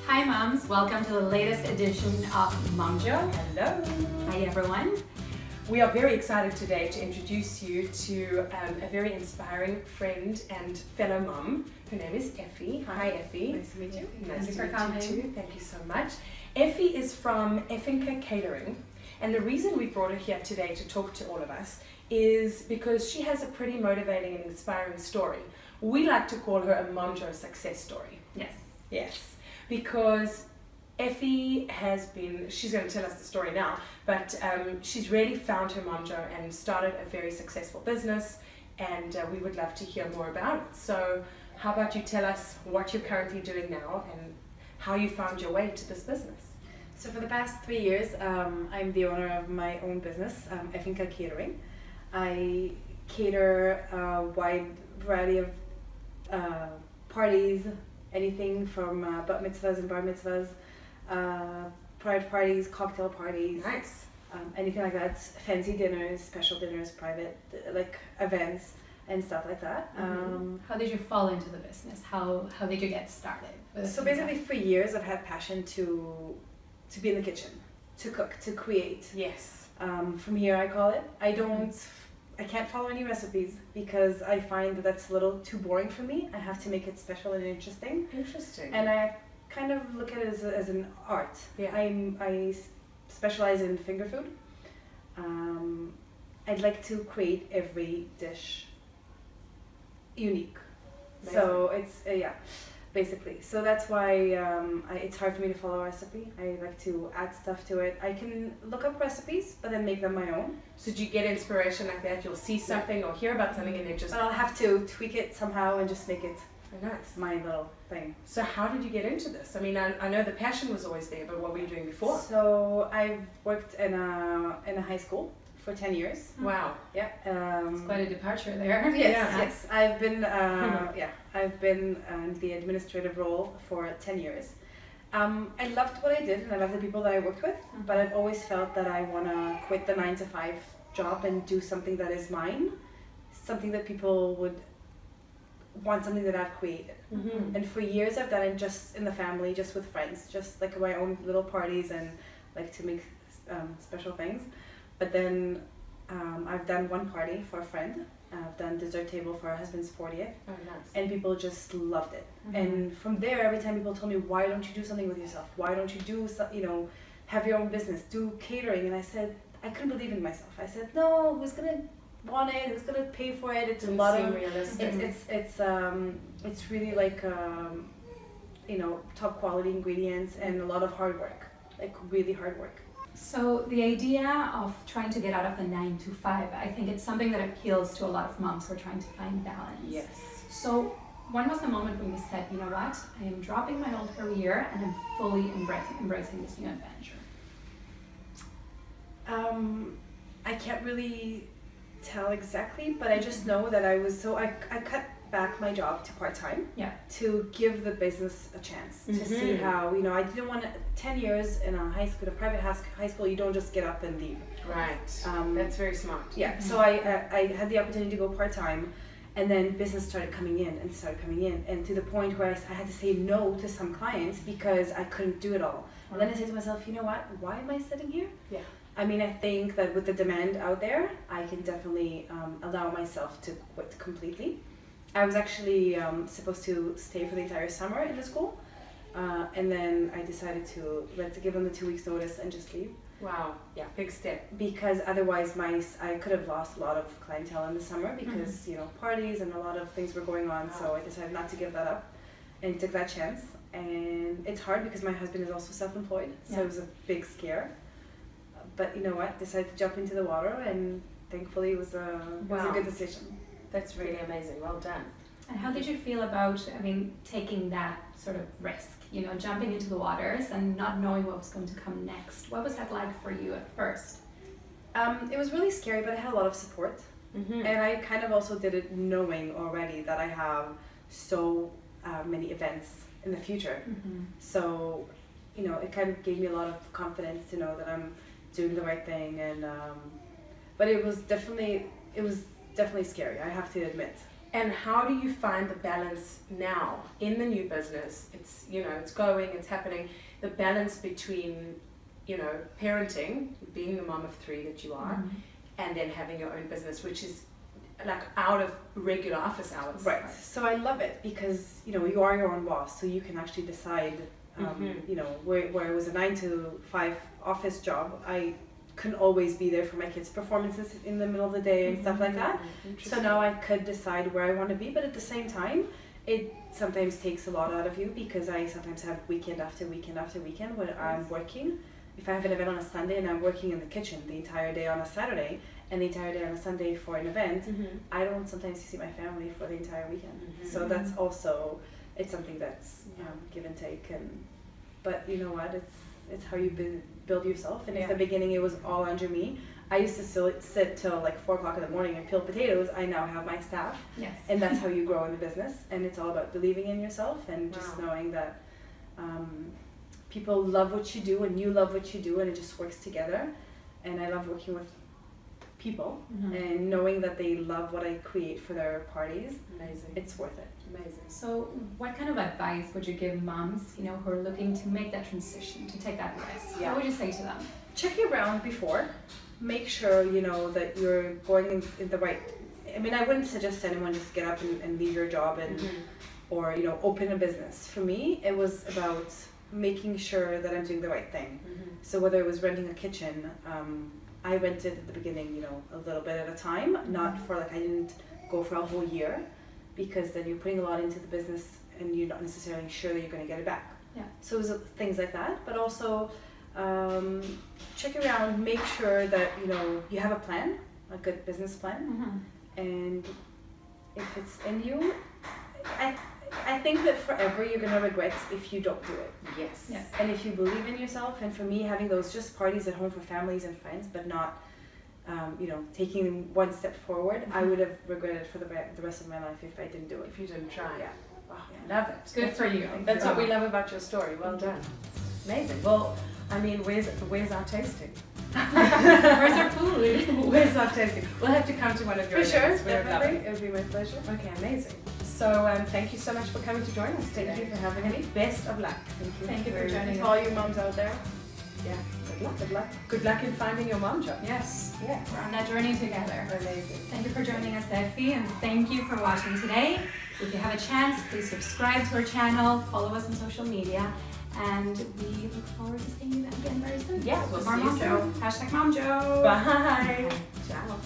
Hi moms, welcome to the latest edition of Momjo. Hello. Hi everyone. We are very excited today to introduce you to a very inspiring friend and fellow mom. Her name is Efi. Hi Efi. Nice to meet you. Nice Thank you to for meet coming. you too. Thank you so much. Efi is from Efinka Catering, and the reason we brought her here today to talk to all of us is because she has a pretty motivating and inspiring story. We like to call her a Momjo Success Story. Yes. Yes, because Efi has been, she's going to tell us the story now, but she's really found her Momjo and started a very successful business, and we would love to hear more about it. So how about you tell us what you're currently doing now and how you found your way to this business? So for the past 3 years, I'm the owner of my own business, Efinka Catering. I cater a wide variety of parties, anything from bat mitzvahs and bar mitzvahs, private parties, cocktail parties. Nice. Anything like that, fancy dinners, special dinners, private like events and stuff like that. How did you fall into the business? How did you get started? So basically for years I've had passion to be in the kitchen, to cook, to create. Yes. From here I call it. I can't follow any recipes because I find that that's a little too boring for me. I have to make it special and interesting. Interesting. And I kind of look at it as an art. Yeah. I specialize in finger food. I'd like to create every dish unique. Amazing. So it's, yeah, basically. So that's why it's hard for me to follow a recipe. I like to add stuff to it. I can look up recipes, but then make them my own. So do you get inspiration like that? You'll see something or hear about something and then just... But I'll have to tweak it somehow and just make it Oh, nice. my little thing. So how did you get into this? I mean, I know the passion was always there, but what were you doing before? So I've worked in a high school for 10 years. Wow. Yeah. It's quite a departure there. Yes. I've been I've been in the administrative role for 10 years. I loved what I did and I loved the people that I worked with, but I've always felt that I want to quit the 9-to-5 job and do something that is mine, something that people would want, something that I've created. And for years I've done it just in the family, just with friends, just like my own little parties and like to make special things. But then I've done one party for a friend. I've done dessert table for her husband's 40th. Oh, nice. And people just loved it. And from there, every time people told me, why don't you do something with yourself? Why don't you do, have your own business, do catering? And I said, I couldn't believe in myself. I said, no, who's gonna want it? Who's gonna pay for it? It's a lot of, it's really like, top quality ingredients and a lot of hard work, like really hard work. So the idea of trying to get out of the 9-to-5, I think it's something that appeals to a lot of moms who are trying to find balance. Yes. So when was the moment when you said, you know what, I am dropping my old career and I'm fully embracing this new adventure? I can't really tell exactly, but I just know that I cut back my job to part-time to give the business a chance to see how, I didn't want to, 10 years in a high school, a private high school, you don't just get up and leave. Right. That's very smart. Yeah, so I had the opportunity to go part-time, and then business started coming in, and to the point where I had to say no to some clients because I couldn't do it all. And then I said to myself, you know what, why am I sitting here? Yeah. I mean, I think that with the demand out there, I can definitely allow myself to quit completely. I was actually supposed to stay for the entire summer in the school, and then I decided to give them the 2 weeks notice and just leave. Wow, yeah, big step. Because otherwise I could have lost a lot of clientele in the summer because, parties and a lot of things were going on, so I decided not to give that up and took that chance. And it's hard because my husband is also self-employed, so it was a big scare. But you know what, decided to jump into the water, and thankfully it was a good decision. That's really amazing. Well done. And how did you feel about, taking that sort of risk, jumping into the waters and not knowing what was going to come next? What was that like for you at first? It was really scary, but I had a lot of support. And I kind of also did it knowing already that I have so many events in the future. So, it kind of gave me a lot of confidence to know that I'm doing the right thing. And but it was definitely scary, I have to admit. And how do you find the balance now in the new business? It's, you know, it's going, it's happening. The balance between, you know, parenting, being the mom of 3 that you are, and then having your own business, which is like out of regular office hours. Right. So I love it because, you know, you are your own boss, so you can actually decide, you know, where it was a 9 to 5 office job, I couldn't always be there for my kids' performances in the middle of the day and stuff like that. So now I could decide where I want to be, but at the same time, it sometimes takes a lot out of you because I sometimes have weekend after weekend after weekend when I'm working. If I have an event on a Sunday and I'm working in the kitchen the entire day on a Saturday and the entire day on a Sunday for an event, I don't sometimes see my family for the entire weekend. So that's also, it's something that's give and take. But you know what, it's how you build yourself. And in the beginning it was all under me. I used to sit till like 4 o'clock in the morning and peel potatoes. I now have my staff. Yes. And that's how you grow in the business. And it's all about believing in yourself and just knowing that people love what you do and you love what you do and it just works together. And I love working with people and knowing that they love what I create for their parties. Amazing. It's worth it. Amazing. So what kind of advice would you give moms, you know, who are looking to make that transition, to take that risk? What would you say to them? Check your around before. Make sure, you know, that you're going in the right, I mean, I wouldn't suggest to anyone just get up and leave your job and, or, you know, open a business. For me, it was about making sure that I'm doing the right thing. So whether it was renting a kitchen, I rented at the beginning, you know, a little bit at a time, not for like, I didn't go for a whole year because then you're putting a lot into the business and you're not necessarily sure that you're going to get it back. So it was things like that, but also check around, make sure that, you know, you have a plan, a good business plan, and if it's in you, I think that forever you're going to regret if you don't do it. Yes. And if you believe in yourself, and for me, having those just parties at home for families and friends, but not, you know, taking one step forward, I would have regretted for the rest of my life if I didn't do it. If you didn't try. Oh, love it. Good for you. That's what we love about your story. Well done. Amazing. Well, I mean, where's our tasting? Where's our food? Where's our tasting? We'll have to come to one of your events. For sure, events. definitely. It would be my pleasure. Okay, amazing. So thank you so much for coming to join us today. Thank you for having me. Best of luck. Thank you. Thank you for joining us. All you moms out there. Yeah. Good luck. Good luck. Good luck in finding your mom job. Yes. Yes. We're on that journey together. Amazing. Thank you for joining us, Efi, and thank you for watching today. If you have a chance, please subscribe to our channel, follow us on social media, and we look forward to seeing you again very soon. Yeah, we'll More see you Momjo. soon. #Momjo. Bye. Ciao.